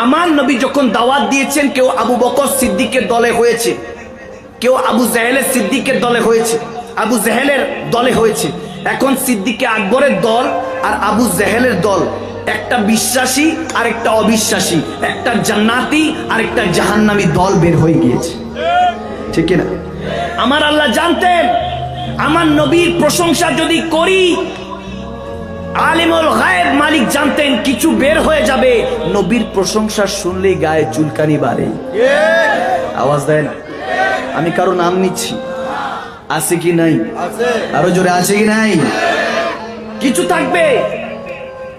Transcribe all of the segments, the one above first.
আমার নবী যখন দাওয়াত দিয়েছেন, কেউ আবু বকর সিদ্দিকের দলে হয়েছে, কেউ আবু জাহেলের সিদ্দিকের দলে হয়েছে, আবু জাহেলের দলে হয়েছে। এখন সিদ্দিকে আকবরের দল আর আবু জাহেলের দল, একটা বিশ্বাসী আর একটা অবিশ্বাসী, একটা জান্নাতি আর একটা জাহান্নামী দল বের হয়ে গিয়েছে, ঠিক না? আমার আল্লাহ জানতেন আমার নবীর প্রশংসা যদি করি, আলিমুল গায়েব মালিক জানতেন কিছু বের হয়ে যাবে, নবীর প্রশংসা শুনলে গায়ে চুলকানি বাড়ে। আওয়াজ দেয় না? আমি কারো নাম নিচ্ছি, আছে কি নাই? আরো জোরে আছে কি নাই? কিছু থাকবে।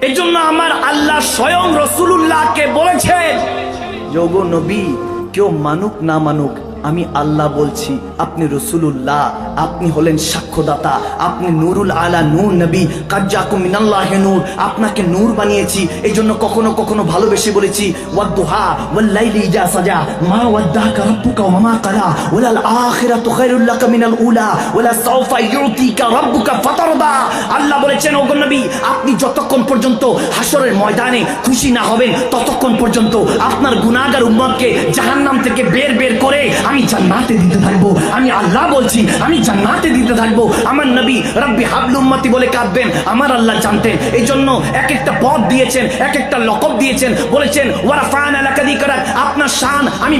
এই জন্য আমার আল্লাহ স্বয়ং রাসূলুল্লাহকে বলেছেন, যোগো নবী, কেউ মানুক না মানুক, আমি আল্লাহ বলছি, আপনি রাসূলুল্লাহ, আপনি হলেন সাক্ষ্যদাতা, আপনি নূরুল আলা নূর নবী, কাজ্জাকুম মিনাল্লাহি নূর, আপনাকে নূর বানিয়েছি। এই জন্য কখনো কখনো ভালোবেসে বলেছি, ওয়াদুহা ওয়াল লাইলি ইজা সাজা মা ওয়াদ্দাকা রাব্বুকা ওয়া মা ক্বালা ওয়ালাল আখিরাতু খায়রুল লাকা মিনাল উলা ওয়ালা সাওফা ইউতিকা রাব্বুকা ফাতারদা। আল্লাহ বলেছেন, ওগো নবী, আপনি যতক্ষণ পর্যন্ত হাসরের ময়দানে খুশি না হবেন, ততক্ষণ পর্যন্ত আপনার গুনাহগার উম্মতকে জাহান্নাম থেকে বের করে আমি জান্নাতে দিতে থাকবো। আমি আল্লাহ বলছি, আমি জান্নাতে দিতে থাকবো। আমার নবী রব্বি হাবলু উম্মতি বলে কাঁদবেন, আমার আল্লাহ জানতেন। এই জন্য এক একটা পদ দিয়েছেন, এক একটা লকব দিয়েছেন, বলেছেন ওয়ারাফানা লাকা যিকরাক, আপনার শান আমি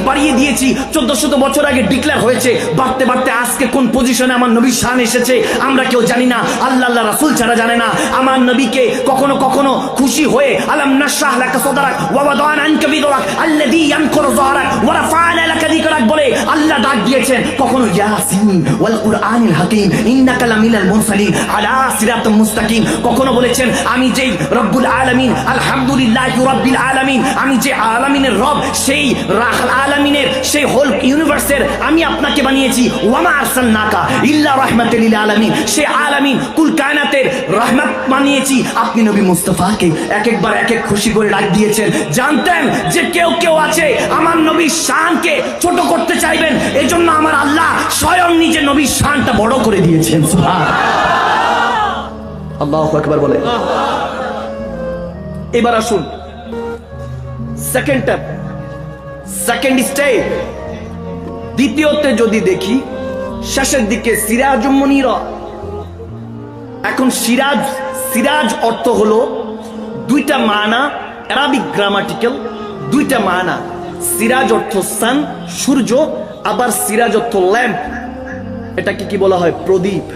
বাড়িয়ে দিয়েছি। 1400 বছর আগে ডিক্লেয়ার হয়েছে, বাড়তে বাড়তে আজকে কোন পজিশনে আমার নবীর শান এসেছে আমরা কেউ জানি না, আল্লাহ রাসূল ছাড়া জানে না। আমার নবীকে কখনো কখনো খুশি হয়ে আলাম নাশরাহ লাকা সাদরাক ওয়া ওয়াদানা আনকা বিদরাক আল্লাযী ইয়ানকুরু যাহরাক ওয়ারাফানা লাকা যিকরাক বলে আল্লাহ ডাক দিয়েছেন। কখনো ইয়াসিন ওয়াল কুরআনিল হাকীম ইন্নাকা লামিনাল মুরসালিন আলা সিরাতাম মুস্তাকিম, কখনো বলেছেন আমি যেই রব্বুল আলামিন, আলহামদুলিল্লাহি রাব্বিল আলামিন, আমি যে আলামিনের রব, সেই আলামিনের, সেই হোল ইউনিভার্সের আমি আপনাকে বানিয়েছি। ওয়ামা আরসালনাকা ইল্লা রাহমাতাল লিল আলামিন, সেই আলামিন কুল কায়নাতের রহমত বানিয়েছি। আপনি নবী মুস্তাফাকে এক একবার এক এক খুশি করে ডাক দিয়েছেন। জানতেন যে কেউ আছে আমার নবীর শানকে ছোট করতে চাইবেন, এই জন্য আমার আল্লাহ স্বয়ং নিজে নবীর শানটা বড় করে দিয়েছেন। সুবহানাল্লাহ, আল্লাহু আকবার বলে। এবার আসুন সেকেন্ড স্টেপ, দ্বিতীয়তে যদি দেখি শেষের দিকে সিরাজুম মুনীরা। এখন সিরাজ অর্থ হলো দুইটা মানা, আরবিক গ্রামাটিক্যাল দুইটা মানা। সিরাজ অর্থ সান, সূর্য, আবার সিরাজ অর্থ ল্যাম্প। এটাকে কি বলা হয়? প্রদীপ,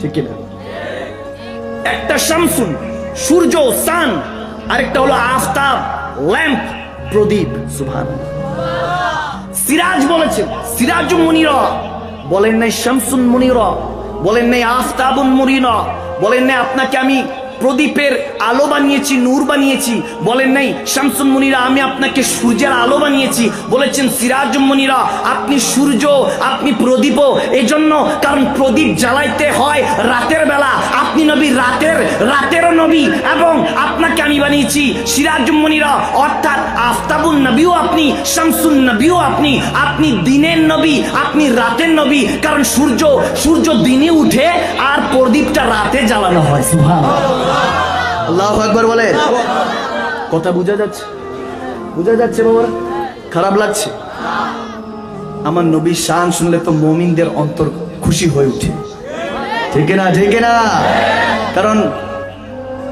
ঠিক না? একটা শামসুন সূর্য সান, আরেকটা হলো আফতাব ল্যাম্প প্রদীপ। সুবহানাল্লাহ। সিরাজ বলেছেন সিরাজুম মুনীরা, বলেন নাই শামসুন মুনীরা, বলেন নাই আফতাবুন মুনীরা, বলেন নাই আপনাকে আমি প্রদীপের আলো বানিয়েছি, নূর বানিয়েছি, বলেন নাই শামসুন মুনীরা আমি আপনাকে সূর্যের আলো বানিয়েছি। বলেছেন সিরাজুম মুনীরা, আপনি সূর্য, আপনি প্রদীপও। এই জন্য কারণ প্রদীপ জ্বালাইতে হয় রাতের বেলা, আপনি নবী রাতের নবী, এবং আপনাকে আমি বানিয়েছি সিরাজুম মুনীরা, অর্থাৎ আফতাবুন নবীও আপনি, শামসুন নবীও আপনি। আপনি দিনের নবী, আপনি রাতের নবী, কারণ সূর্য দিনে উঠে আর প্রদীপটা রাতে জ্বালানো হয়। সুবহানাল্লাহ, আল্লাহু আকবার বলে। কথা বোঝা যাচ্ছে বাবা? খারাপ লাগছে? আমার নবীর শান শুনলে তো মুমিনদের অন্তর খুশি হয়ে ওঠে, ঠিক না? কারণ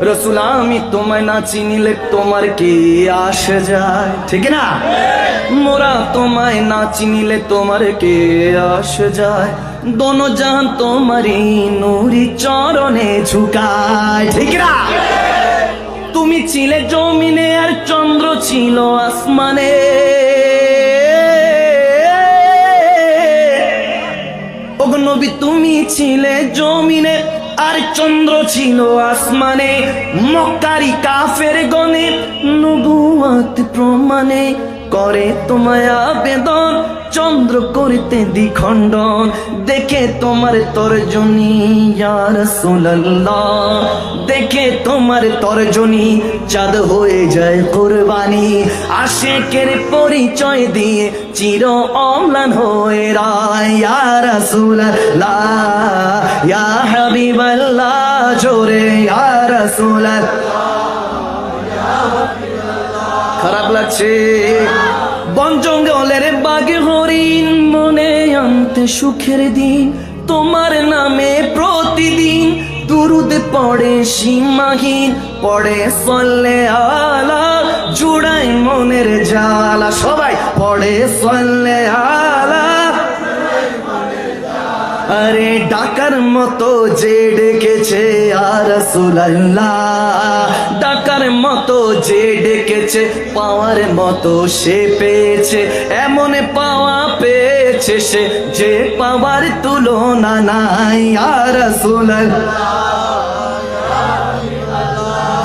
রাসূল আমি তোমায় না চিনিলে তোমার কি আসে যায়, ঠিক না? মোরা তোমায় না চিনিলে তোমার কে আসে যায়, দোনো জাহান তোমারি নূরি চরণে ঝুকায়, ঠিক না? তুমি ছিলে জমিনে আর চন্দ্র ছিল আসমানে, ওগো নবী তুমি ছিলে জমিনে আর চন্দ্র ছিল আসমানে, মক্কারি কাফের গনে নবুয়ত প্রমাণে করে তোমায় আবেদন, চন্দ্র করিতে দ্বিখণ্ডন, দেখে তোমার তর্জনী ইয়া রাসূলুল্লাহ, দেখে তোমার তর্জনী চাঁদ হয়ে যায় কুরবানি, আশিকের পরিচয় দিয়ে চির অম্লান হয়ে রায় ইয়া রাসূলুল্লাহ ইয়া হাবিবাল্লাহ, জোরে ইয়া রাসূলুল্লাহ লাগছে। বন জঙ্গলের বাঘে হরিণ মনে আনতে সুখের দিন, তোমার নামে প্রতিদিন দুরুদ পড়ে সীমাহীন, পড়ে সল্লে আলা জুড়াই মনের জ্বালা। সবাই পড়ে সল্লে আলা। আরে ডাকার মতো যে ডেকেছে ইয়া রাসূলুল্লাহ, ডাকার মতো যে ডেকেছে পাওয়ার মতো সে পেয়েছে, এমন পাওয়া পেয়েছে সে যে পাওয়ার তুলনা নাই ইয়া রাসূলুল্লাহ।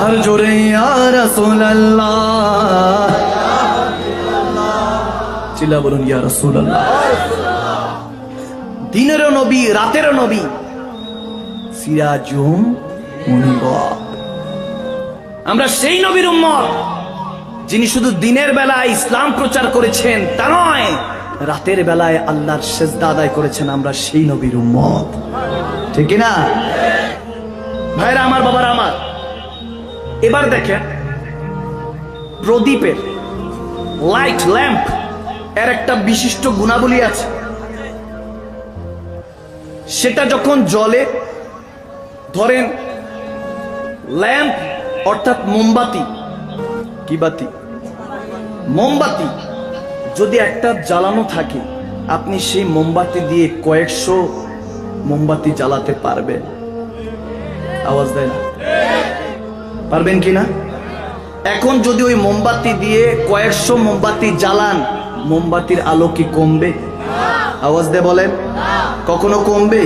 আর জোরে ইয়া রাসূলুল্লাহ, চিল্লা বলুন ইয়া রাসূলুল্লাহ। দিনেরও নবী রাতেরও নবী, সিরাজুম মুনিরা। আমরা সেই নবীর উম্মত যিনি শুধু দিনের বেলায় ইসলাম প্রচার করেছেন তা নয়, রাতের বেলায় আল্লাহর সিজদা আদায় করেছেন। আমরা সেই নবীর উম্মত, ঠিক না ভাইরা আমার, বাবারা আমার। এবার দেখেন প্রদীপের লাইট ল্যাম্প এর একটা বিশিষ্ট গুণাবলী আছে। সেটা যখন জ্বলে, ধরেন ল্যাম্প অর্থাৎ মোমবাতি, কি বাতি? মোমবাতি যদি একটা জ্বালানো থাকে, আপনি সেই মোমবাতি দিয়ে কয়েকশো মোমবাতি জ্বালাতে পারবেন? আওয়াজ দেয় না? পারবেন কি না? এখন যদি ওই মোমবাতি দিয়ে কয়েকশো মোমবাতি জ্বালান, মোমবাতির আলো কি কমবে? আওয়াজ দিয়ে বলেন, কখনো কমবে?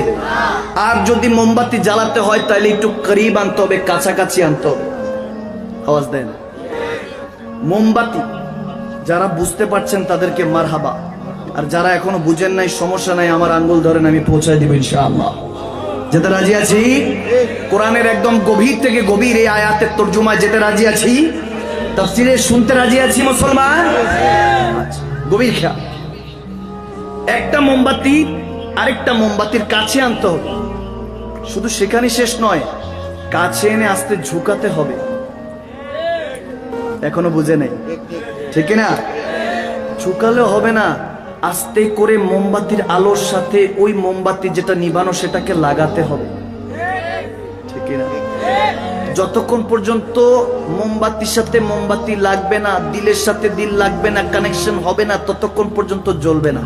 আর যদি মোমবাতি জ্বালাতে হয় তাহলে একটু করিব আনতে হবে, কাছাকাছি আনতে হবে। আওয়াজ দেন। মোমবাতি যারা বুঝতে পারছেন তাদেরকে মারহাবা, আর যারা এখনো বুঝেন নাই সমস্যা নাই, আমার আঙ্গুল ধরেন, আমি পৌঁছায় দিব ইনশাআল্লাহ। যেতে রাজি আছি, কোরআনের একদম গভীর থেকে গভীর এই আয়াতের তর্জুমায় যেতে রাজি আছি, তাফসীরে শুনতে রাজি আছি মুসলমান। গভীর খেয়াল। একটা মোমবাতি আরেকটা মোমবাতির কাছে আনতে হবে, শুধু সেখানে শেষ নয়, কাছে এনে আস্তে ঝুঁকাতে হবে। এখনো বুঝে নেই, ঠিক না? ঝুঁকালে হবে না, আস্তে করে মোমবাতির আলোর সাথে ওই মোমবাতি যেটা নিবানো সেটাকে লাগাতে হবে, ঠিক না? যতক্ষণ পর্যন্ত মোমবাতির সাথে মোমবাতি লাগবে না, দিলের সাথে দিল লাগবে না, কানেকশন হবে না, ততক্ষণ পর্যন্ত জ্বলবে না।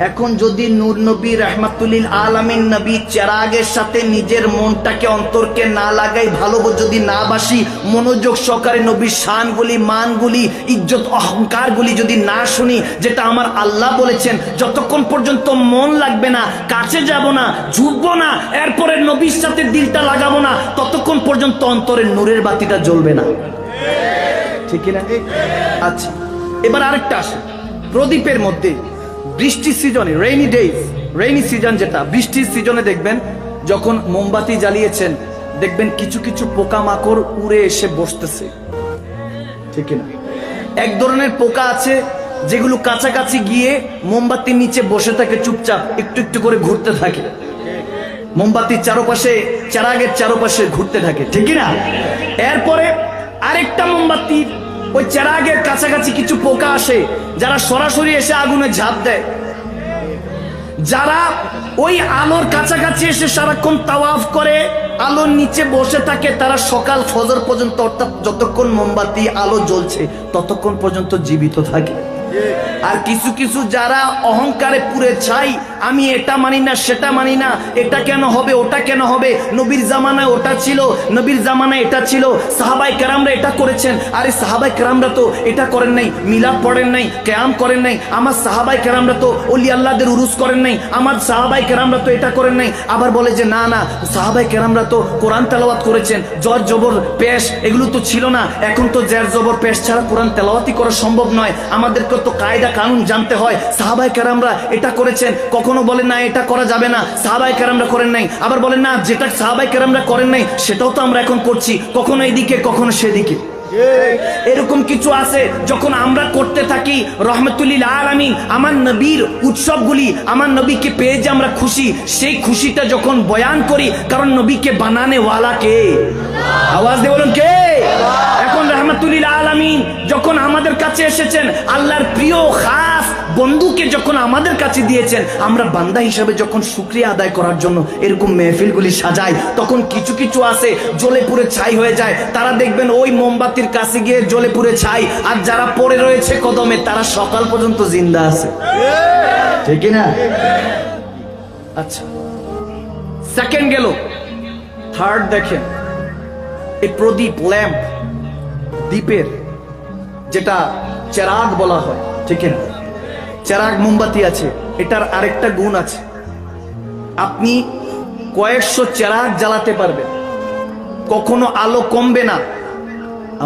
এখন যদি নূর নবী রাহমাতুল আলামিন নবী চেরাগের সাথে নিজের মনটাকে অন্তরকে না লাগাই, ভালো যদি না বাসি, মনোযোগ সহকারে নবীর শানগুলি, মানগুলি, ইজ্জত অহংকারগুলি যদি না শুনি, যেটা আমার আল্লাহ বলেছেন, যতক্ষণ পর্যন্ত মন লাগবে না, কাছে যাব না, ঝুঁকবো না, এরপরে নবীর সাথে দিলটা লাগাবো না, ততক্ষণ পর্যন্ত অন্তরের নূরের বাতিটা জ্বলবে না, ঠিক না? আচ্ছা, এবার আরেকটা আসে। প্রদীপের মধ্যে বৃষ্টির সিজনে, রেইনি সিজন, যেটা বৃষ্টির সিজনে দেখবেন যখন মোমবাতি জ্বালিয়েছেন, দেখবেন কিছু কিছু পোকামাকড় উড়ে এসে বসতেছে, ঠিক না? এক ধরনের পোকা আছে যেগুলো কাছাকাছি গিয়ে মোমবাতির নিচে বসে থাকে, চুপচাপ একটু একটু করে ঘুরতে থাকে, মোমবাতির চারপাশে, চেরাগের চারপাশে ঘুরতে থাকে, ঠিক না? এরপরে আরেকটা মোমবাতির ওই চেরাগের কাছাকাছি কিছু পোকা আসে, যারা সরাসরি এসে আগুনে ঝাঁপ দেয়, যারা ওই আলোর কাছাকাছি এসে সারাক্ষণ তাওয়াফ করে, আলোর নিচে বসে থাকে, তারা সকাল ফজর পর্যন্ত, অর্থাৎ যতক্ষণ মোমবাতি আলো জ্বলছে ততক্ষণ পর্যন্ত জীবিত থাকে। আর কিছু কিছু যারা অহংকারে পুরে ছাই, আমি এটা মানি না, সেটা মানি না, এটা কেন হবে, ওটা কেন হবে, নবীর জামানায় ওটা ছিল, নবীর জামানায় এটা ছিল, সাহাবায়ে কেরামরা এটা করেছেন। আরে সাহাবায়ে কেরামরা তো এটা করেন নাই, মিলাদ পড়েন নাই, কিয়াম করেন নাই, আমার সাহাবায়ে কেরামরা তো ওলি আল্লাহদের উরুস করেন নাই, আমার সাহাবায়ে কেরামরা তো এটা করেন নাই। আবার বলে যে না না, সাহাবায়ে কেরামরা তো কোরআন তেলাওয়াত করেছেন, জর জবর পেশ এগুলো তো ছিল না, এখন তো জের জবর পেশ ছাড়া কোরআন তেলাওয়াতই করা সম্ভব নয়, আমাদেরকে তো কায়দা কানুন জানতে হয়। সাহাবায়ে কেরামরা এটা করেছেন, কখনো বলেন না এটা করা যাবে না, সাহাবায়ে কেরামরা করেন নাই, আবার বলেন না যেটা সাহাবায়ে কেরামরা করেন নাই সেটাও তো আমরা এখন করছি, কখনো এইদিকে কখনো সেদিকে। এরকম কিছু আছে যখন আমরা করতে থাকি, রহমতুল আলামিন আমার নবীর উৎসবগুলি, আমার নবীকে পেয়ে যে আমরা খুশি, সেই খুশিটা যখন বয়ান করি, কারণ নবীকে বানানে ওয়ালা কে? আওয়াজ দিয়ে বলুন কে? এখন রহমতুল আলামিন যখন কাছে এসেছেন, আল্লাহর প্রিয় খাস বন্ধুকে যখন আমাদের কাছে দিয়েছেন, আমরা বান্দা হিসাবে যখন শুকরিয়া আদায় করার জন্য এরকম মেহফিলগুলি সাজাই, তখন কিছু কিছু আছে জ্বলে পুড়ে ছাই হয়ে যায়। তারা দেখবেন ওই মোমবাতির কাছে গিয়ে জ্বলে পুড়ে ছাই, আর যারা পড়ে রয়েছে কদমে তারা সকাল পর্যন্ত জিন্দা আছে, ঠিক না? আচ্ছা, সেকেন্ড গেল, থার্ড দেখেন, এই প্রদীপ ল্যাম্প, দ্বীপের যেটা চেরাগ বলা হয়, ঠিক না? চেরাগ মোমবাতি আছে, এটার আরেকটা গুণ আছে, আপনি কয়েকশো চেরাগ জ্বালাতে পারবেন, কখনো আলো কমবে না।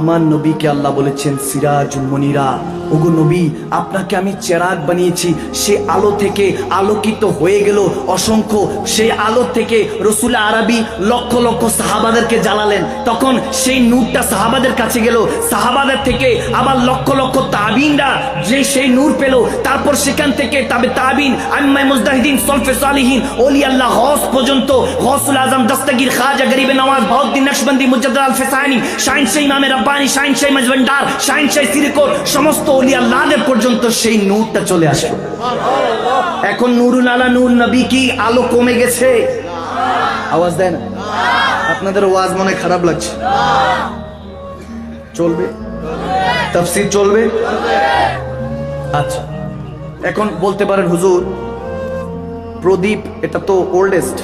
আমার নবীকে আল্লাহ বলেছেন সিরাজ মুনিরা, ওগো নবী আপনাকে আমি চেরাগ বানিয়েছি, সে আলো থেকে আলোকিত হয়ে গেল অসংখ্য, সেই আলো থেকে রসুল আরবি লক্ষ লক্ষ সাহাবাদেরকে জ্বালালেন, তখন সেই নূরটা সাহাবাদের কাছে গেল, সাহাবাদের থেকে আবার লক্ষ লক্ষ তাবিনরা যে সেই নূর পেল, তারপর সেখান থেকে তাবে তাবিন, আম্মায়ে মুজতাহিদিন, সলফে সালিহিন, ওলি আল্লাহ হস পর্যন্ত, গৌসুল আজম, দস্তগীর, খাজা গরিবে নওয়াজ, বাউদ্দিন নকশবন্দি, মুজাদ্দিদ আল ফিসানি, শাহিনশাহ ইমামে রব্বানি, শাহিনশাহ মজভান্ডার, শাহিনশাহ সিরকোর, সমস্ত ওলি আল্লাহদের পর্যন্ত সেই নূরটা চলে আসলো। এখন নূরুল আলা নূর নবী কি আলো কমে গেছে? আওয়াজ দেয় না? আপনাদের আওয়াজ মনে খারাপ লাগছে? চলবে তাফসীর চলবে? আচ্ছা, এখন বলতে পারেন হুজুর প্রদীপ এটা তো ওল্ডেস্ট,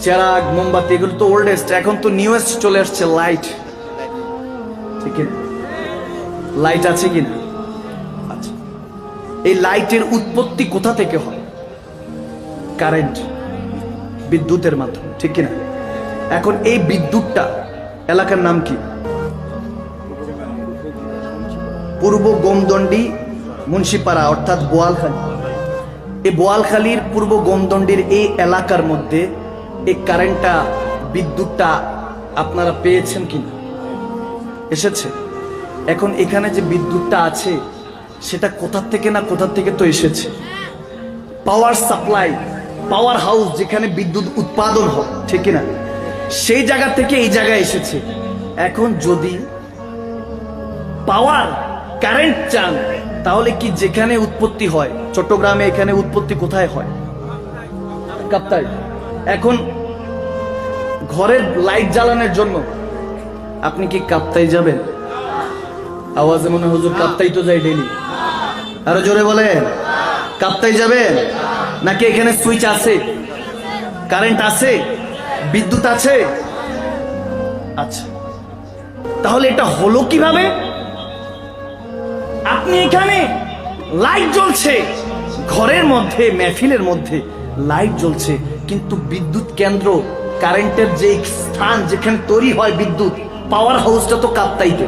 চেরাগ মোমবাতি এগুলো তো ওল্ডেস্ট, এখন তো নিউয়েস্ট চলে আসছে লাইট, ঠিক আছে? লাইট আছে কিনা? আচ্ছা, এই লাইটের উৎপত্তি কোথা থেকে হয়? কারেন্ট, বিদ্যুতের মাধ্যমে, ঠিক কিনা? এখন এই বিদ্যুৎটা এলাকার নাম কি? পূর্ব গোমদন্ডি মুন্সিপাড়া, অর্থাৎ বোয়ালখালী। এই বোয়ালখালীর পূর্ব গোমদন্ডির এই এলাকার মধ্যে এই কারেন্টটা, বিদ্যুৎটা আপনারা পেয়েছেন কিনা? এসেছে। এখন এখানে যে বিদ্যুৎটা আছে সেটা কোথা থেকে না কোথা থেকে তো এসেছে। পাওয়ার সাপ্লাই, পাওয়ার হাউস যেখানে বিদ্যুৎ উৎপাদন হয়, ঠিক না, সেই জায়গা থেকে এই জায়গায় এসেছে। এখন যদি পাওয়ার কারেন্ট চান তাহলে কি যেখানে উৎপত্তি হয়, চট্টগ্রামে এখানে উৎপত্তি কোথায় হয়? কাপ্তাই। এখন ঘরের লাইট জ্বালানোর জন্য আপনি কি কাপ্তাই যাবেন? আওয়াজে মনে হুজুর কাপ্তাই তো যাই ডেলি, আরো জোরে বলেন, কাপ্তাই যাবেন নাকি এখানে সুইচ আছে, কারেন্ট আছে, বিদ্যুৎ আছে? আচ্ছা, তাহলে এটা হলো কিভাবে? আপনি এখানে লাইট জ্বলছে, ঘরের মধ্যে মেহফিলের মধ্যে লাইট জ্বলছে, কিন্তু বিদ্যুৎ কেন্দ্র, কারেন্টের যে স্থান যেখানে তৈরি হয় বিদ্যুৎ, পাওয়ার হাউসটা তো কাপ্তাইতে,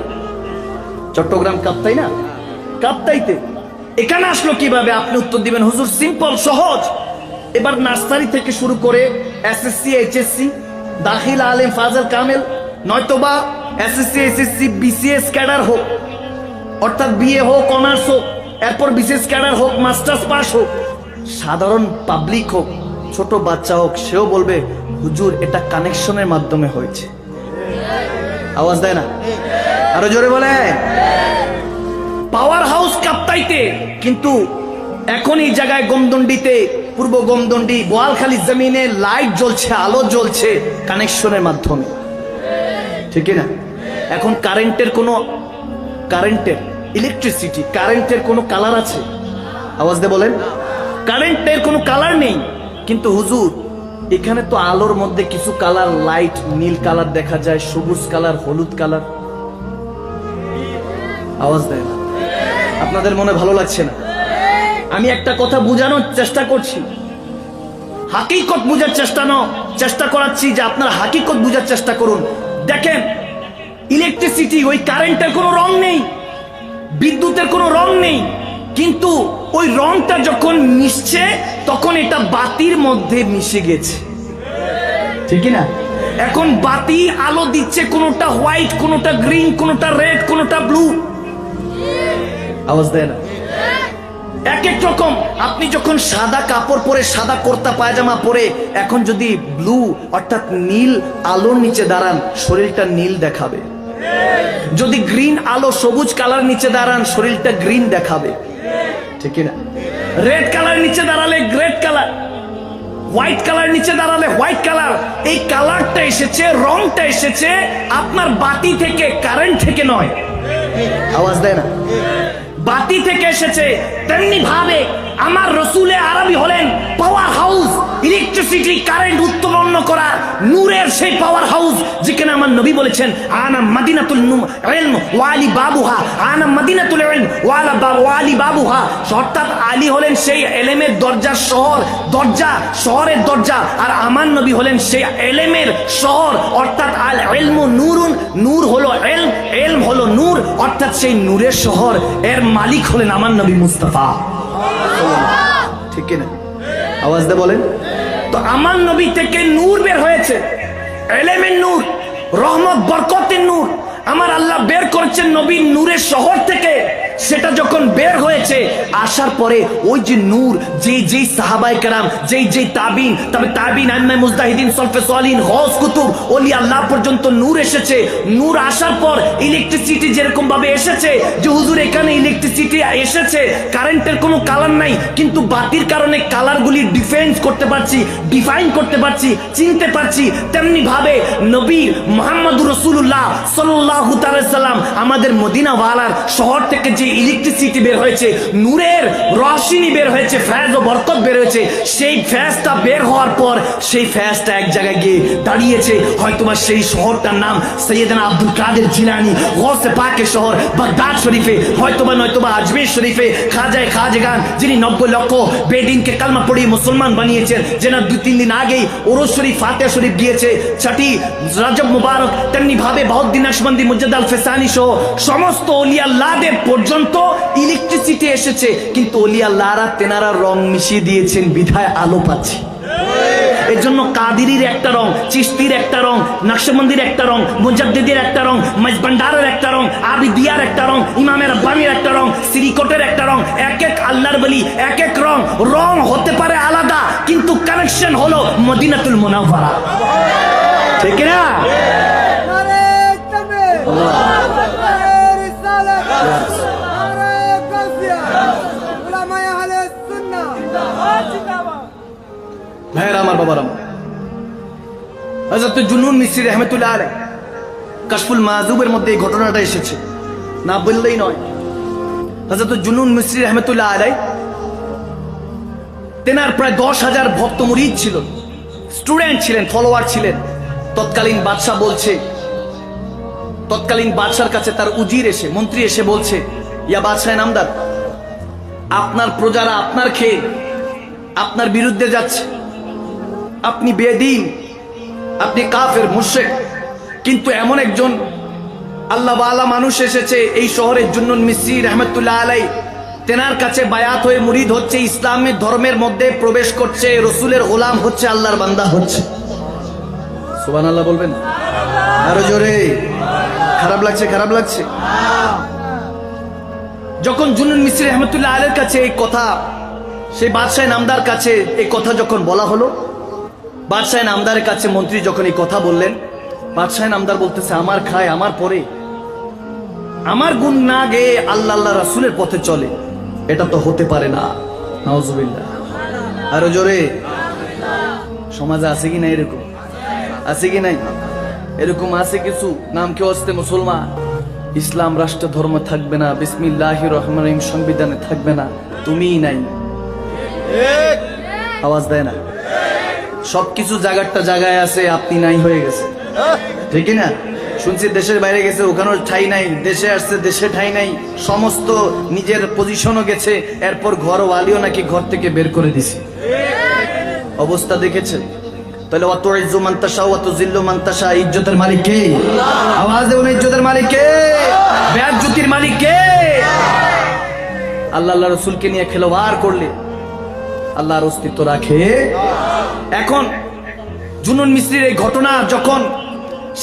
চট্টগ্রাম কাপ্তাই না, কাপ্তাইতে। এখানে আসলো কিভাবে? আপনি উত্তর দিবেন হুজুর সিম্পল, সহজ। এবার নার্সারি থেকে শুরু করে এসএসসি, এইচএসসি, দাখিল, আলেম, ফাজল, কামেল, নয়তোবা এসএসসি, এইচএসসি, বিসিএস ক্যাডার হোক, অর্থাৎ বিএ হোক, অনার্স হোক, এরপর বিসিএস ক্যাডার হোক, মাস্টার্স পাস হোক, সাধারণ পাবলিক হোক, ছোট বাচ্চা হোক, সেও বলবে হুজুর এটা কানেকশনের মাধ্যমে হয়েছে। আওয়াজ দেয় না? আরো জোরে বলে। পাওয়ার হাউস কাপ্তাইতে, কিন্তু এখন এই জায়গায় গোমদন্ডিতে, পূর্ব গোমদন্ডি বোয়ালখালী জমিনে লাইট জ্বলছে, আলো জ্বলছে কানেকশনের মাধ্যমে, ঠিক না? এখন কারেন্টের ইলেকট্রিসিটি, কারেন্টের কোনো কালার আছে? আওয়াজ দিয়ে বলেন, কারেন্টের কোনো কালার নেই। কিন্তু হুজুর এখানে তো আলোর মধ্যে কিছু কালার, লাইট, নীল কালার দেখা যায়, সবুজ কালার, হলুদ কালার। আওয়াজ দেয় না? আপনাদের মনে ভালো লাগছে না? আমি একটা কথা বোঝানোর চেষ্টা করছি, হাকিকত বোঝার চেষ্টা করাচ্ছি যে আপনারা হাকিকত বোঝার চেষ্টা করুন। দেখেন ইলেকট্রিসিটি, ওই কারেন্টের কোনো রং নেই, বিদ্যুতের কোনো রং নেই, কিন্তু ওই রংটা যখন মিশছে তখন এটা বাতির মধ্যে মিশে গেছে, ঠিক না? এখন বাতি আলো দিচ্ছে, কোনোটা হোয়াইট, কোনোটা গ্রিন, কোনোটা রেড, কোনোটা ব্লু। আওয়াজ দেয় না? এক এক রকম। আপনি যখন সাদা কাপড় পরে, সাদা কুর্তা পায়জামা পরে, এখন যদি ব্লু অর্থাৎ নীল আলোর নিচে দাঁড়ান, শরীরটা নীল দেখাবে। যদি গ্রিন আলো সবুজ কালার নিচে দাঁড়ান শরীরটা গ্রিন দেখাবে, ঠিক না? রেড কালার নিচে দাঁড়ালে রেড কালার, হোয়াইট কালার নিচে দাঁড়ালে হোয়াইট কালার। এই কালারটা এসেছে, রংটা এসেছে আপনার বাতি থেকে, কারেন্ট থেকে নয়। আওয়াজ দেয় না? বাতি থেকে এসেছে। তেমনি ভাবে আমার রসুলে আরবি হলেন পাওয়ার হাউস, ইলেকট্রিসিটি কারেন্ট উৎপন্ন করা নূরের সেই পাওয়ার হাউস, যেখানে আমার নবী বলেছেন আনা মাদিনাতুল ইলম ওয়া আলী বাবুহা, আনা মাদিনাতুল ইলম ওয়া আলী বাবুহা। অর্থাৎ আলী হলেন সেই এলেমের দরজার শহর, দরজা শহরের দরজা, আর আমার নবী হলেন সেই এলেমের শহর। অর্থাৎ আল ইলমু নূরুন, নূর হলো ইলম, ইলম হলো নূর, অর্থাৎ সেই নূরের শহর এর মালিক হলেন আমার নবী মুস্তাফা। ঠিক না? আওয়াজ দিয়ে বলেন তো। আমার নবী থেকে নূর বের হয়েছে, এলেমের নূর, রহমত বরকতের নূর। আমার আল্লাহ বের করেছেন নবী নূরের শহর থেকে। সেটা যখন বের হয়েছে, আসার পরে ওই যে নূর, যেই সাহাবায়ে কেরাম, যেই তাবিন, তবে তাবিন, আইম্মায়ে মুজতাহিদিন, সলফে সালিহিন, গৌস কুতুব, ওলি আল্লাহ পর্যন্ত নূর এসেছে। নূর আসার পর ইলেকট্রিসিটি যেরকম ভাবে এসেছে যে হুজুর এখানে ইলেকট্রিসিটি এসেছে, কারেন্টের কোনো কালার নাই, কিন্তু বাতির কারণে কালারগুলি ডিফাইন করতে পারছি, চিনতে পারছি। তেমনি ভাবে নবী মুহাম্মদুর রাসূলুল্লাহ সাল্লাল্লাহু তাআলা সাল্লাম আমাদের মদিনা ওয়ালার শহর থেকে যে ইলেকট্রিসিটি বের হয়েছে, নূরের রোশনি বের হয়েছে, ফেজ ও বরকত বের হয়েছে, সেই ফেজটা বের হওয়ার পর সেই ফেজটা এক জায়গায় গিয়ে দাঁড়িয়েছে। হয়তোবা সেই শহরটার নাম সৈয়দনা আব্দুল কাদের জিলানী, গৌসে পাকের শহর বাগদাদ শরীফে, নয়তোবা আজমির শরীফে খাজায়ে খাজগান, যিনি 90 লক্ষ বেদিনকে কালমা পড়িয়ে মুসলমান বানিয়েছেন, যেন 2-3 দিন আগেই ওরস শরীফ, ফাতিহা শরীফ গিয়েছে, 6টি রজব মুবারক। তেমনি ভাবে বাউদ্দিন নকশবন্দি, মুজাদ্দিদ আল ফেসানি সহ সমস্ত ওলিয়া আল্লাহদের পর্যন্ত ইলেকট্রিসিটি এসেছে, কিন্তু ওলিয়া আল্লাহরা তেনারা রং মিশিয়ে দিয়েছেন বিধায় আলো পাচ্ছে। এর জন্য কাদিরির একটা রং, চিশতির একটা রং, নকশবন্দির একটা রং, মুজাদ্দিদের একটা রং, মজবান্ডারের একটা রং, আবিদিয়ার একটা রং, ইমামে রাব্বানির একটা রং, সিরিকটের একটা রং। এক এক আল্লাহর বলি এক এক রং হতে পারে আলাদা, কিন্তু কানেকশন হলো মদিনাতুল মুনাওয়ারা। ঠিক না? ভাইয়েরা আমার, বাবার আমার, হযরত জুনুন মিসরি রাহমাতুল্লাহ আলাইহি কাশফুল মাযুবের মধ্যে এই ঘটনাটা এসেছে, না বললেই নয়। হযরত জুনুন মিসরি রাহমাতুল্লাহ আলাইহি তেনার প্রায় 10,000 ভক্ত মুরিদ ছিল, স্টুডেন্ট ছিলেন, ফলোয়ার ছিলেন। তৎকালীন বাদশা বলছে, তৎকালীন বাদশার কাছে তার উজির এসে, মন্ত্রী এসে বলছে, ইয়া বাদশাহ নামদার, আপনার প্রজারা আপনার খেয়ে আপনার বিরুদ্ধে যাচ্ছে, আপনি বেদীন, আপনি কাফের, মুশরিক, কিন্তু এমন একজন আল্লাহ ওয়ালা মানুষ এসেছে এই শহরের জুনুন মিসরি রাহমাতুল্লাহ আলাইহি, তেনার কাছে বায়াত হয়ে মুরিদ হচ্ছে, ইসলামের ধর্মের মধ্যে প্রবেশ করছে, রসুলের গোলাম হচ্ছে, আল্লাহর বান্দা হচ্ছে। সুবহানাল্লাহ বলবেন আরো জোরে। খারাপ লাগছে? যখন জুনুন মিসরি রাহমাতুল্লাহ আলাইহির কাছে এই কথা, সেই বাদশাহ নামদার কাছে এই কথা যখন বলা হলো, বাদশাহ নামদারের কাছে মন্ত্রী যখন এই কথা বললেন, বাদশাহ নামদার বলতেছে, আমার খায়, আমার পরে, আমার গুণ না গেয়ে আল্লাহ রাসূলের পথে চলে, এটা তো হতে পারে না। নাউজুবিল্লাহ। আরো জোরে। সমাজে আছে কি না এরকম? আছে কি নাই? এরকম আছে কিছু, নাম কেউ আসতে মুসলমান, ইসলাম রাষ্ট্র ধর্ম থাকবে না, বিসমিল্লাহির রহমানির রহিম সংবিধানে থাকবে না, তুমিই নাই। আওয়াজ দেয় না? সবকিছু জায়গাটা জায়গায় আছে, আপনি নাই হয়ে গেছে, ঠিক না? শুনছি দেশের বাইরে গেছে, ওখানেও ঠাই নাই, দেশে আসছে, দেশে ঠাই নাই, সমস্ত নিজের পজিশনও গেছে, এরপর ঘর ওয়ালিও নাকি ঘর থেকে বের করে দিছে। অবস্থা দেখেছেন? তাহলে অত ইজ্জু মান্তাসা, অত জিল্লু মান্তাসা, ইজ্জতের মালিক কে? আওয়াজ দেবেন, ইজ্জতের মালিক কে? বেয়াজ্জতির মালিক কে? আল্লাহ রসুলকে নিয়ে খেলোয়াড় করলে আল্লাহর অস্তিত্ব রাখে? এখন জুনুন মিসরির এই ঘটনা যখন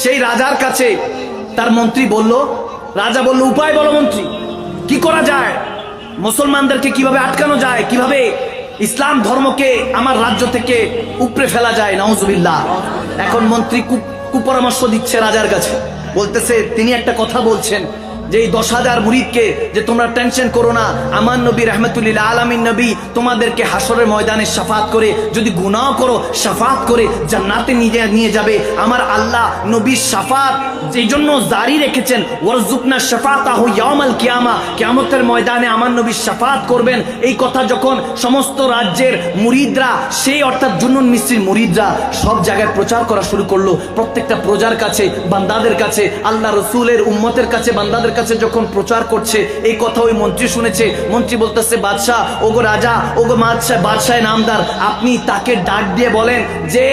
সেই রাজার কাছে তার মন্ত্রী বলল, রাজা বলল, উপায় বলো মন্ত্রী, কি করা যায়, মুসলমানদেরকে কিভাবে আটকানো যায়, কিভাবে ইসলাম ধর্মকে আমার রাজ্য থেকে উপড়ে ফেলা যায়। নাউজুবিল্লাহ। এখন মন্ত্রী কুপরামর্শ দিচ্ছে রাজার কাছে, বলতেছে তিনি একটা কথা বলছেন যে এই 10,000 মুরিদকে যে তোমরা টেনশন করো না, আমার নবী রাহমাতুল্লিল আলামিন নবী তোমাদেরকে হাসরের ময়দানে শাফাত করে, যদি গুনাহ করো শাফাত করে জান্নাতে নিয়ে যাবে। আমার আল্লাহ নবীর শাফাত যেই জন্য জারি রেখেছেন, ওয়ারজুকনা শাফাতাহু ইয়াউমাল কিয়ামা, কিয়ামতের ময়দানে আমার নবী শাফাত করবেন। এই কথা যখন সমস্ত রাজ্যের মুরিদরা, সেই অর্থাৎ জুন্নুন মিস্ত্রির মুরিদরা সব জায়গায় প্রচার করা শুরু করলো, প্রত্যেকটা প্রজার কাছে, বান্দাদের কাছে, আল্লাহ রসুলের উম্মতের কাছে, বান্দাদের কাছে যখন প্রচার করছে, এই কথা ওই মন্ত্রী শুনেছে। মন্ত্রী বলতেছে, বাদশাহ, ওগো রাজা, ওগো বাদশাহ নামদার, আপনি তাকে ডাক দিয়ে বলেন যে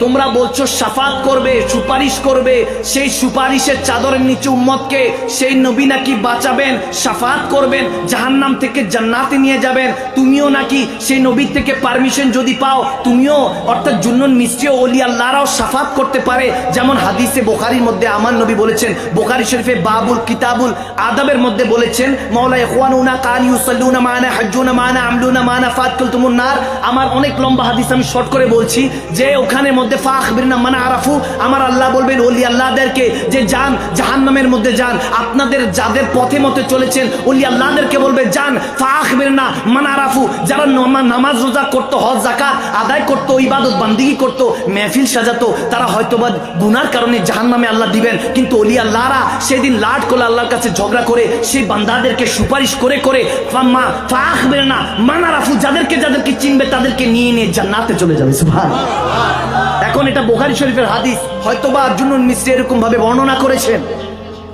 তোমরা বলছো শাফাত করবে, সুপারিশ করবে, সেই সুপারিশের চাদরের নিচে উম্মতকে সেই নবী নাকি বাঁচাবেন, শাফাত করবেন, জাহান্নাম থেকে জান্নাতে নিয়ে যাবেন। তুমিও নাকি সেই নবীর থেকে পারমিশন যদি পাও, তুমিও অর্থাৎ জুন্নুন মিস্ত্রি ও ওলি আল্লাহরাও শাফাত করতে পারে। যেমন হাদিসে বুখারীর মধ্যে আমার নবী বলেছেন, বুখারী শরীফে বাবুল কিতাবুল আদাবের মধ্যে বলেছেন, মাওলা ইখওয়ানুনা কান ইউসাল্লুনা মানা হাজ্জুনা মানা আমলুনা মানা ফাতকুলতুমুন নার। আমার অনেক লম্বা হাদিস, আমি শর্ট করে বলছি যে ওখানে মধ্যে ফাখবিরনা মানা আরাফু, আমার আল্লাহ বলবেন ওলি আল্লাহদেরকে যে যান জাহান্নামের মধ্যে যান, আপনাদের যাদের পথে মতে চলেছেন ওলি আল্লাহদেরকে বলবে যান ফাখবিরনা মানা আরাফু, যারা নামাজ রোজা করতো, হজ যাকাত আদায় করতো, ইবাদত বান্দিগি করতো, মেহফিল সাজাতো, তারা হয়তোবা গুনার কারণে জাহান্নামে আল্লাহ দিবেন, কিন্তু ওলি আল্লাহরা সেদিন লাট করে আল্লাহর কাছে ঝগড়া করে সেই বান্দাদেরকে সুপারিশ করে করে ফাখবিরনা মানা আরাফু, যাদেরকে চিনবে তাদেরকে নিয়ে নিয়ে জান্নাতে চলে যাবে। সুবহানাল্লাহ। এখন এটা বুখারী শরীফের হাদিস, হয়তোবা জুন্নুন মিস্ত্রি এরকম ভাবে বর্ণনা করেছেন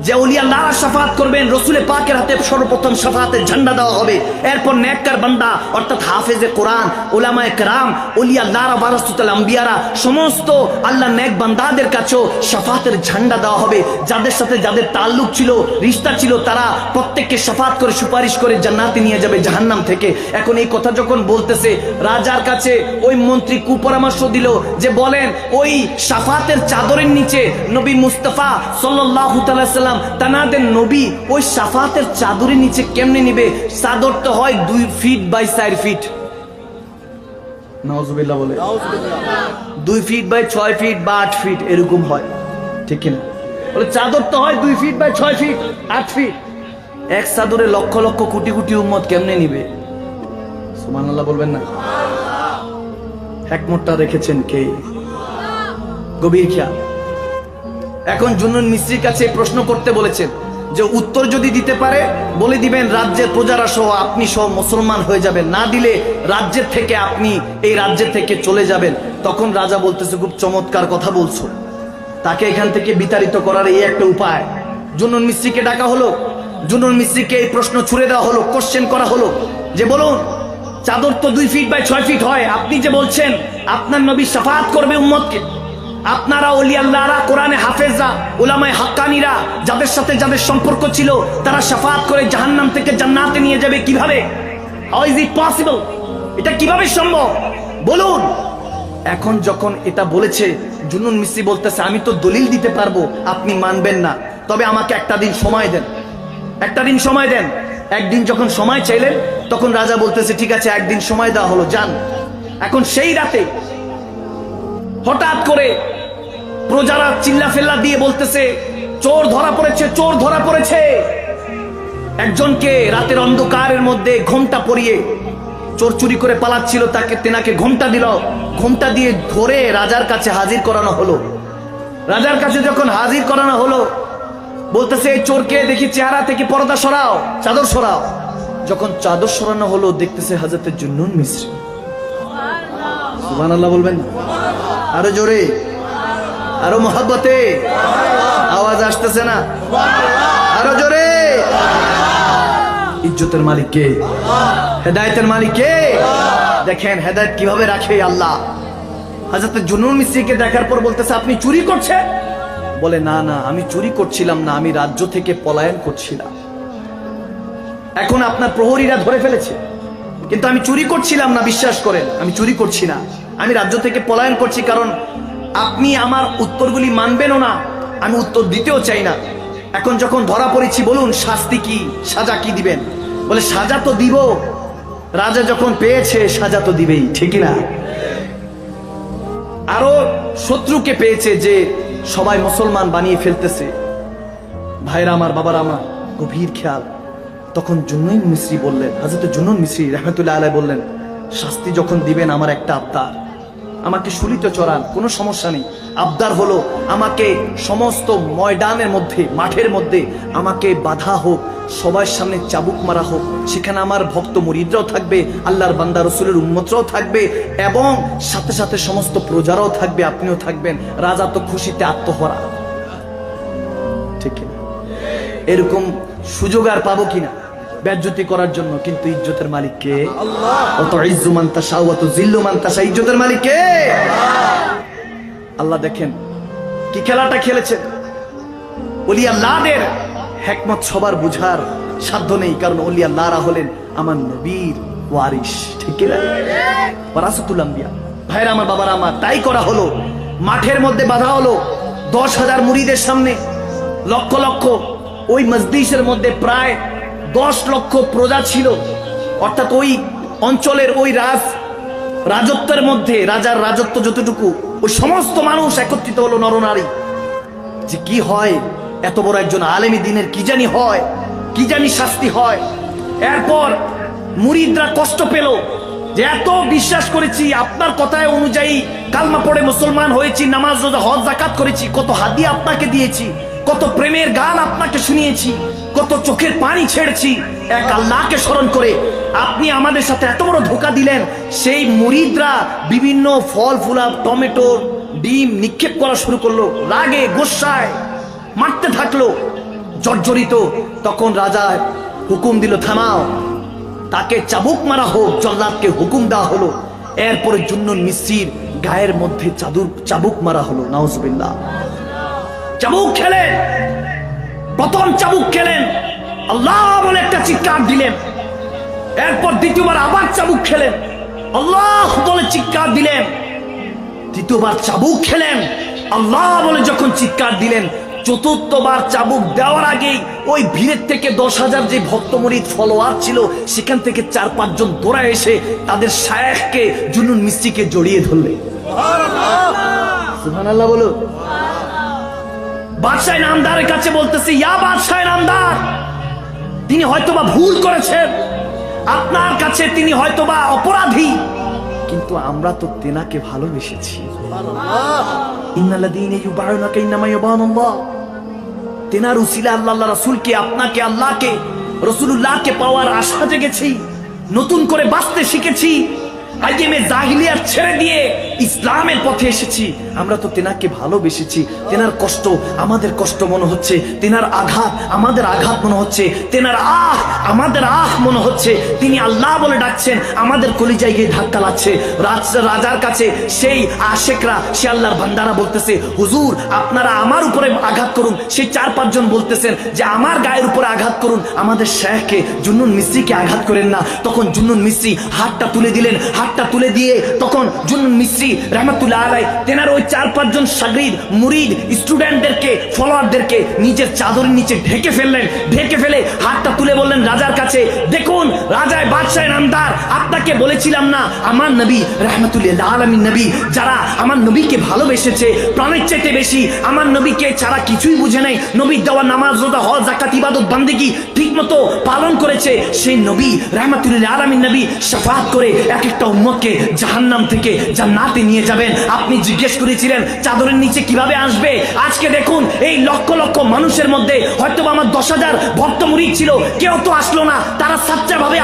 যে ওলি আল্লাহরা শাফাত করবেন, রসুলে পাকের হাতে সর্বপ্রথম শাফাতের ঝান্ডা দেওয়া হবে, এরপর নেককার বান্দা অর্থাৎ হাফেজে কোরআন, উলামায়ে কেরাম, ওলি আল্লাহরা, ওয়ারাসাতুল আম্বিয়ারা, সমস্ত আল্লাহ নেক বান্দাদের কাছেও শাফাতের ঝান্ডা দেওয়া হবে। যাদের সাথে যাদের তাল্লুক ছিল, রিশতা ছিল, তারা প্রত্যেককে শাফাত করে সুপারিশ করে জান্নাতে নিয়ে যাবে জাহান্নাম থেকে। এখন এই কথা যখন বলতেছে, রাজার কাছে ওই মন্ত্রী কুপরামর্শ দিল যে বলেন ওই শাফাতের চাদরের নিচে নবী মুস্তাফা সাল্লাল্লাহু তাআলা সাল্লাম তানাদের নবী ওই শাফাতের চাদরের নিচে কেমনে নিবে? চাদর তো হয় 2 ফিট বাই 4 ফিট, নাউজুবিল্লাহ বলে 2 ফিট বাই 6 ফিট বা 8 ফিট এরকম হয়, ঠিক কিনা? বলে চাদর তো হয় 2 ফিট বাই 6 ফিট 8 ফিট, এক চাদরে লক্ষ লক্ষ কোটি কোটি উম্মত কেমনে নিবে? সুবহানাল্লাহ বলবেন না? হিকমতটা রেখেছেন কে? গভীর খেয়াল। এখন জুন্নুন মিস্ত্রির কাছে প্রশ্ন করতে বলেছেন যে উত্তর যদি দিতে পারে বলে দিবেন রাজ্যের প্রজারা সহ আপনি সহ মুসলমান হয়ে যাবেন, না দিলে রাজ্যের থেকে আপনি এই রাজ্যের থেকে চলে যাবেন। তখন রাজা বলতেছে, খুব চমৎকার কথা বলছো, তাকে এখান থেকে বিতাড়িত করার এই একটা উপায়। জুন্নুন মিস্ত্রিকে ডাকা হলো, জুন্নুন মিস্ত্রিকে এই প্রশ্ন ছুড়ে দেওয়া হলো, কোশ্চেন করা হলো যে বলুন চাদর তো 2 ফিট বাই 6 ফিট হয়, আপনি যে বলছেন আপনার নবী শাফাত করবে উম্মতকে, আপনারা ওলি আল্লাহরা, কোরআনে হাফেজরা, উলামায়ে হাক্কানিরা, যাদের সাথে যাদের সম্পর্ক ছিল, তারা শাফাত করে জাহান্নাম থেকে জান্নাতে নিয়ে যাবে কিভাবে? How is it possible? এটা কিভাবে সম্ভব বলুন? এখন যখন এটা বলেছে, জুন্নুন মিস্ত্রি বলতেছে আমি তো দলিল দিতে পারবো, আপনি মানবেন না, তবে আমাকে একটা দিন সময় দেন, একটা দিন সময় দেন। একদিন যখন সময় চাইলেন তখন রাজা বলতেছে ঠিক আছে, একদিন সময় দেওয়া হলো, যান। এখন সেই রাতে হঠাৎ করে প্রজারা চিল্লা ফেল্লা দিয়ে বলতেছে চোর ধরা পড়েছে, চোর ধরা পড়েছে। একজনকে রাতের অন্ধকারের মধ্যে ঘোমটা পরিয়ে, চোর চুরি করে পালাচ্ছিল, তেনাকে ঘোমটা দিল, ঘোমটা দিয়ে ধরে রাজার কাছে হাজির করানো হলো। রাজার কাছে যখন হাজির করানো হলো বলতেছে এই চোরকে দেখি চেহারা থেকে পর্দা সরাও, চাদর সরাও। যখন চাদর সরানো হলো দেখতেছে হযরত জুন্নুন মিস্রি। সুবহানাল্লাহ বলবেন? আরো জোরে, আরো মহব্বতে, আওয়াজ আসতেছে না? আরো জোরে। ইজ্জতের মালিক কে? হেদায়েতের মালিক কে? দেখেন হেদায়েত কিভাবে রাখে আল্লাহ। হযরত জুন্নুন মিস্রিকে দেখার পর বলতেছে আপনি চুরি করছেন? বলে না না, আমি চুরি করছিলাম না, আমি রাজ্য থেকে পলায়ন করছিলাম। এখন আপনার প্রহরীরা ধরে ফেলেছে, কিন্তু আমি চুরি করছিলাম না, বিশ্বাস করেন আমি চুরি করছি না, আমি রাজ্য থেকে পলায়ন করছি। কারণ আপনি আমার উত্তরগুলি মানবেনও না, আমি উত্তর দিতেও চাই না। এখন যখন ধরা পড়েছি বলুন শাস্তি কি, সাজা কি দিবেন? বলে সাজা তো দিব, রাজা যখন পেয়েছে সাজা তো দিবেই, ঠিক না? আরো শত্রুকে পেয়েছে যে সবাই মুসলমান বানিয়ে ফেলতেছে, ভাইরা আমার, বাবার আমার, গভীর খেয়াল। তখন জুন্নুন মিসরি বললেন, হযরত জুন্নুন মিসরি রাহমাতুল্লাহ আলাইহি বললেন, শাস্তি যখন দিবেন আমার একটা আবদার, আমাকে শুলিতে চড়ান, কোনো সমস্যা নেই। আবদার হলো আমাকে সমস্ত ময়দানের মধ্যে, মাঠের মধ্যে আমাকে বাধা হোক, সবার সামনে চাবুক মারা হোক, সেখানে আমার ভক্ত মুরিদরাও থাকবে, আল্লাহর বান্দা রাসূলের উম্মতরাও থাকবে, এবং সাথে সাথে সমস্ত প্রজারাও থাকবে, আপনিও থাকবেন। রাজা তো খুশিতে আত্মহরা, ঠিক কিনা? এরকম সুযোগ আর পাবো কিনা বেজ্জতি করার জন্য? কিন্তু ইজ্জতের মালিক কে? আল্লাহ। অত ইজ্জু মান তাশা ওয়া তুযিল্লু মান তাশা, ইজ্জতের মালিক কে? আল্লাহ। দেখেন কি খেলাটা খেলেছেন। ওলি আল্লাহদের হিকমত সবার বুঝার সাধ্য নেই, কারণ ওলি আল্লাহরা হলেন আমার নবীর ওয়ারিস, ঠিক কি না? ওয়ারাসাতুল আম্বিয়া। ভাইরা আমার, বাবারা আমার, তাই করা হলো। মাঠের মধ্যে বাধা হলো 10,000 মুরিদের সামনে, লক্ষ লক্ষ। ওই মজলিসের মধ্যে প্রায় 10 লক্ষ প্রজা ছিল, অর্থাৎ ওই অঞ্চলের ওই রাজত্বের মধ্যে, রাজার রাজত্ব যতটুকু, ওই সমস্ত মানুষ একত্রিত হলো, নরনারী। যে কি হয় এত বড় একজন আলেমী দ্বীনের, কি জানি হয়, কি জানি শাস্তি হয়। এরপর মুরিদরা কষ্ট পেল যে এত বিশ্বাস করেছি, আপনার কথায় অনুযায়ী কালমা পড়ে মুসলমান হয়েছি, নামাজ রোজা হজ যাকাত করেছি, কত হাদিয়া আপনাকে দিয়েছি, কত প্রেমের গান আপনাকে শুনিয়েছি, কত চোখের পানি ছেড়েছি, এক আল্লাহকে স্মরণ করে আপনি আমাদের সাথে এত বড় ধোঁকা দিলেন। সেই মুরিদরা বিভিন্ন ফল ফুলা, টমেটো, ডিম নিক্ষেপ করা শুরু করলো, রাগে গোসায় মারতে থাকলো, জর্জরিত। তখন রাজা হুকুম দিল, থামাও, তাকে চাবুক মারা হোক। জল্লাদকে হুকুম দেওয়া হলো। এরপরে জুন্নুন মিসরির গায়ের মধ্যে চাবুক মারা হলো। নাউজুবিল্লাহ। চাবুক খেলেন, প্রথম চাবুক খেলেন, আল্লাহ বলে একটা চিৎকার দিলেন। এরপর দ্বিতীয়বার আবার চাবুক খেলেন, আল্লাহ বলে চিৎকার দিলেন। তৃতীয়বার চাবুক খেলেন, আল্লাহ বলে যখন চিৎকার দিলেন, চতুর্থবার চাবুক দেওয়ার আগেই ওই ভিড়ের থেকে 10,000 যে ভক্ত মুরিদ ফলোয়ার ছিল, সেখান থেকে 4-5 জন দৌড়ায় এসে তাদের শায়েখকে, জুন্নুন মিসরিকে জড়িয়ে ধরলে। সুবহানাল্লাহ বলো। বাদশাহ নামদারের কাছে বলতেছে, ইয়া বাদশাহ নামদার, তিনি হয়তোবা ভুল করেছেন, আপনার কাছে তিনি হয়তোবা অপরাধী, কিন্তু আমরা তো তেনাকে ভালোবেসেছি। ইন্নাল্লাযীনা ইউবায়ুনাকা ইন্নামা ইউবায়ুনাল্লাহ। তেনার উসিলা আল্লাহ রাসূলকে, আপনাকে, আল্লাহকে, রাসূলুল্লাহকে পাওয়ার আশা জেগেছি, নতুন করে বাঁচতে শিখেছি, আইয়েমে জাহিলিয়াত ছেড়ে দিয়ে ইসলামের পথে এসেছি। আমরা তো তেনাকে ভালোবেসেছি। তেনার কষ্ট আমাদের কষ্ট মনে হচ্ছে, তেনার আঘাত আমাদের আঘাত মনে হচ্ছে, তেনার আহ আমাদের আহ মনে হচ্ছে। তিনি আল্লাহ বলে ডাকছেন, আমাদের কলিজায় গিয়ে ধাক্কা লাগছে। রাজার কাছে সেই আশেকরা, সে আল্লাহর বান্দারা বলতেছে, হুজুর আপনারা আমার উপরে আঘাত করুন। সেই 4-5 জন বলতেছেন যে আমার গায়ের উপরে আঘাত করুন, আমাদের শায়েখকে জুন্নুন মিসরিকে আঘাত করেন না। তখন জুন্নুন মিসরি হাতটা তুলে দিলেন। হাতটা তুলে দিয়ে তখন জুন্নুন মিসরি রাহমাতুল্লাহ আলাইহি তেনার ওই 4-5 জন শাগরিদ, মুরিদ, স্টুডেন্টদেরকে, ফলোয়ারদেরকে নিজের চাদরের নিচে ঢেকে ফেললেন। ঢেকে ফেলে হাতটা তুলে বললেন রাজার কাছে, দেখুন রাজায় বাদশাহ নামদার, আপনাকে বলেছিলাম না আমার নবী রাহমাতুল্লিল আলামিন নবী, যারা আমার নবীকে ভালোবেসেছে প্রাণের চাইতে বেশি, আমার নবীকে ছাড়া কিছুই বুঝে নাই, নবীর দেওয়া নামাজ রোজা হজ যাকাত ইবাদত বান্দেগী ঠিকমতো পালন করেছে, সেই নবী রাহমাতুল্লিল আলামিন নবী শাফাআত করে এক একটা উম্মতকে জাহান্নাম থেকে জান্নাতে নিয়ে যাবেন। আপনি জিজ্ঞেস করেছিলেন চাদরের নিচে কিভাবে আসবে। আজকে দেখুন এই লক্ষ লক্ষ মানুষের মধ্যে হয়তো আমার 10,000 ভক্ত মুরিদ ছিল, কেউ তো আসলো না। তারা সাচ্চা ভাবে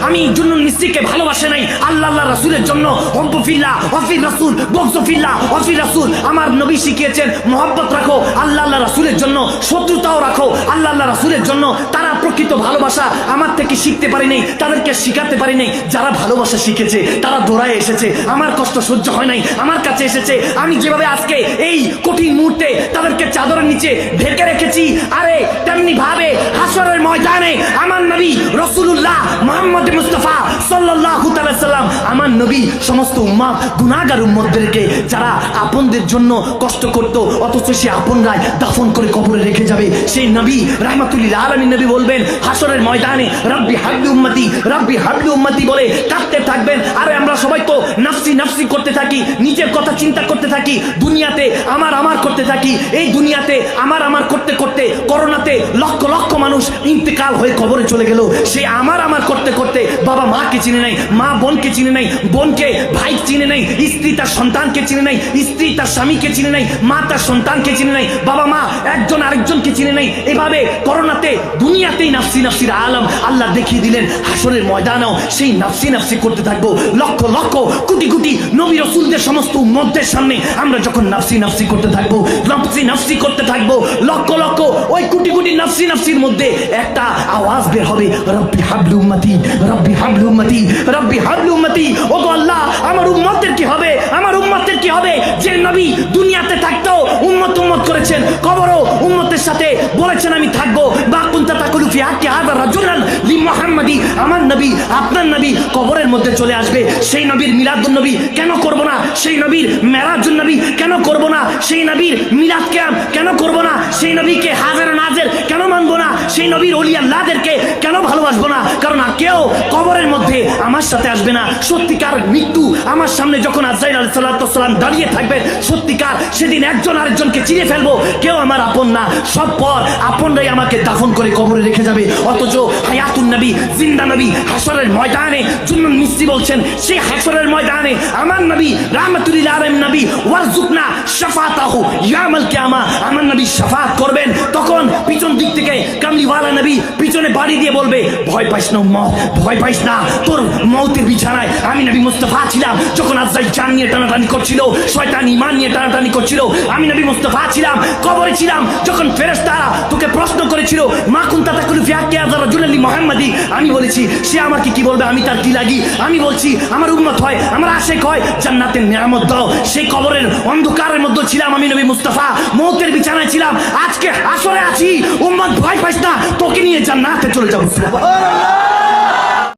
আমি জুন্নুন মিসরিকে ভালোবাসে নাই, আল্লাহ রাসূলের জন্য হুব্বু ফিল্লাহ ওয়া ফির রাসূল, বুগযু ফিল্লাহ ওয়া ফির রাসূল। আমার নবী শিখিয়েছেন মহব্বত রাখো আল্লাহ রাসূলের জন্য, শত্রুতাও রাখো আল্লাহ রাসূলের জন্য। তারা প্রকৃত ভালোবাসা আমার থেকে শিখতে পারে নাই, তাদেরকে শিখাতে পারি নাই। যারা ভালোবাসা শিখেছে তারা দৌড়ায় এসেছে, আমার কষ্ট সহ্য হয় নাই, আমার কাছে এসেছে। আমি যেভাবে আজকে এই কঠিন মুহূর্তে তাদেরকে চাদরের নিচে ঢেকে রেখেছি, আরে তেমনি ভাবে হাসরের ময়দানে আমার নবী রাসূল রাসূলুল্লাহ মুহাম্মদ মুস্তাফা সাল্লাল্লাহু তাআলা সাল্লাম আমার নবী সমস্ত উম্মাহ গুনাহগার উম্মতদেরকে যারা আপনদের জন্য কষ্ট করত অথচ সে আপনরাই দাফন করে কবরে রেখে যাবে, সেই নবী রাহমাতুল লিল আলামিন নবী বলবেন হাসরের ময়দানে রব্বি হাবলি উম্মতি রব্বি হাবলি উম্মতি বলে কাঁদতে থাকবেন। আরে আমরা সবাই তো নাফসি নাফসি করতে থাকি, নিজের কথা চিন্তা করতে থাকি, দুনিয়াতে আমার আমার করতে থাকি। এই দুনিয়াতে আমার আমার করতে করতে করোনাতে লক্ষ লক্ষ মানুষ ইন্তেকাল হয়ে কবরে চলে গেল। সে আমার আমার করতে করতে বাবা মাকে চিনে নাই, মা বোনকে চিনে নাই, বোনকে ভাই চিনে নাই, স্ত্রী তার সন্তানকে চিনে নাই, স্ত্রী তার স্বামীকে চিনে নাই, মা তার সন্তানকে চিনে নাই, বাবা মা একজন আরেকজনকে চিনে নাই। এভাবে করোনাতে দুনিয়াতেই নাফসি নাফসির আলম আল্লাহ দেখিয়ে দিলেন। হাসরের ময়দানেও সেই নাফসি নাফসি করতে থাকবো। লক্ষ লক্ষ কোটি কোটি নবী রাসূলদের সমস্ত উম্মতদের সামনে আমরা যখন নাফসি নাফসি করতে থাকবো, নাফসি নাফসি করতে থাকবো, লক্ষ লক্ষ ওই কোটি কোটি নাফসি নাফসির মধ্যে একটা আওয়াজ বের হবে, রব্বি হাবলি উম্মতি রব্বি হাবলি উম্মতি রব্বি হাবলি উম্মতি। ওগো আল্লাহ আমার উম্মতের কি হবে, আমার উম্মতের কি হবে? যে নবী দুনিয়াতে থাকতো উম্মত উম্মত করেছেন, কবরও উম্মতের সাথে বলেছেন আমি থাকবো। বা কুনতা তাকুলু ফি হাক্কি হাযা রাজুলান লি মুহাম্মাদি, আমার নবী আপনার নবী কবরের মধ্যে চলে আসবে। সেই নবীর মিলাদুন নবী কেন করব না? সেই নবীর মেরাজুন নবী কেন করব না? সেই নবীর মিলাদ কিয়াম কেন করব না? সেই নবীকে হাজার নাজের কেন মানবো না? সেই নবীর ওলি আল্লাহদেরকে কেন ভালোবাসবো না? কারণ কেউ কবরের মধ্যে আমার সাথে আসবে না। সত্যিকার মৃত্যু আমার সামনে যখন আজরাইল আলাইহিস সালাতু ওয়াস সালাম দাঁড়িয়ে থাকবে, সত্যিকার সেদিন একজন আরেকজনকে চিনে ফেলবো। কেউ আমার আপন না, সব পর আপনরাই আমাকে দাফন করে কবরে রেখে যাবে। অথচ হায়াতুন নবী জিন্দা নবী হাসরের ময়দানে জুন্নুন মিসরি বলছেন, সেই হাসরের ময়দানে আমার নবী রাহমাতুল লিল আলামিন নবী ওয়ারজুকনা শাফাতাহু ইয়াউমাল কিয়ামা, আমার নবী শাফাত করবেন। তখন পিছন দিক থেকে কামলিওয়ালা নবী পিছনে বাড়ি দিয়ে বলবে, ভয় পাইস না উম্মত, ভয় পাইস না, তোর মওতের বিছানায় আমি নবী মুস্তাফা ছিলাম। যখন আজরাইল জান নিয়ে টানাটানি করছিল, শয়তান ঈমান নিয়ে টানাটানি করছিল, আমি নবী মুস্তাফা ছিলাম, কবরে ছিলাম। যখন ফেরেশতারা তোকে প্রশ্ন করেছিল মা কুনতা তাকুলু ফি হাক্কি হাযা রাজুলান লি মুহাম্মাদি, আমি বলেছি সে আমাকে কি বলবে, আমি তার কি লাগি? আমি বলছি আমার উম্মত হয়, আমার আশেক হয়, জান্নাতের নিয়ামত দাও। সেই কবরের অন্ধকারের মধ্যে ছিলাম আমি নবী মুস্তাফা, মওতের বিছানায় ছিলাম। আজকে আসরে আছি, উম্মত ভয় পাইস না, তোকে নিয়ে জান্নাতে চলে যাবো। সুবহানাল্লাহ।